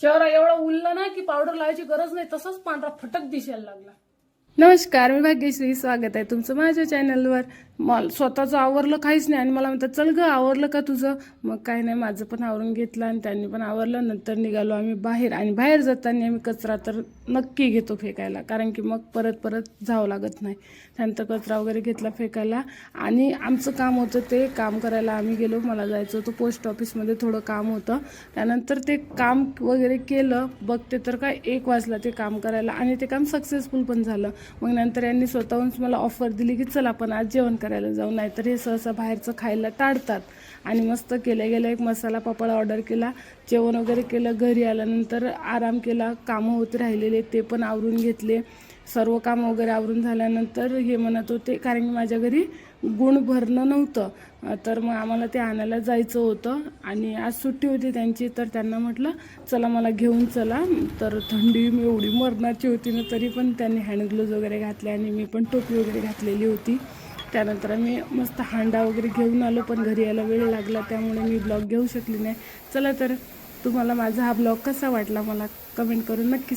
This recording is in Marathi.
चेहरा एवढा उरला ना की पावडर लावायची गरज नाही, तसंच पांढरा फटक दिसायला लागला. नमस्कार, मी भाग्यश्री. स्वागत आहे तुमचं माझ्या चॅनलवर. मला स्वतःचं आवरलं काहीच नाही आणि मला म्हणतात चल ग आवरलं का तुझं. मग काय नाही, माझं पण आवरून घेतलं आणि त्यांनी पण आवरलं. नंतर निघालो आम्ही बाहेर आणि बाहेर जाताना आम्ही कचरा तर नक्की घेतो फेकायला, कारण की मग परत परत जावं लागत नाही. त्यानंतर कचरा वगैरे घेतला फेकायला आणि आमचं काम होतं ते काम करायला आम्ही गेलो. मला जायचं होतं पोस्ट ऑफिसमध्ये, थोडं काम होतं. त्यानंतर ते काम वगैरे केलं. बघते तर काय 1 वाजला ते काम करायला आणि ते काम सक्सेसफुल पण झालं. मग नंतर यांनी स्वतःहूनच मला ऑफर दिली की चल आपण आज जेवण करायला जाऊ, नाहीतर हे सहसा बाहेरचं खायला टाळतात. आणि मस्त केल्या गेलं एक मसाला पापड ऑर्डर केला, जेवण वगैरे केलं. घरी आल्यानंतर आराम केला, कामं होते राहिलेले ते पण आवरून घेतले. सर्व काम वगैरे आवरून झाल्यानंतर हे म्हणत होते, कारण की माझ्या घरी गुण भरणं नव्हतं, तर मग आम्हाला ते आणायला जायचं होतं आणि आज सुट्टी होती त्यांची. तर त्यांना म्हटलं चला मला घेऊन चला. तर थंडी एवढी मरणाची होती ना, तरी पण त्यांनी हँडग्लोव्ज वगैरे घातले आणि मी पण टोपी वगैरे घातलेली होती. त्यानंतर आम्ही मस्त हांडा वगैरे घेऊन आलो, पण घरी यायला वेळ लागला त्यामुळे मी ब्लॉग घेऊ शकली नाही. चला तर तुम्हाला माझा हा ब्लॉग कसा वाटला मला कमेंट करून नक्की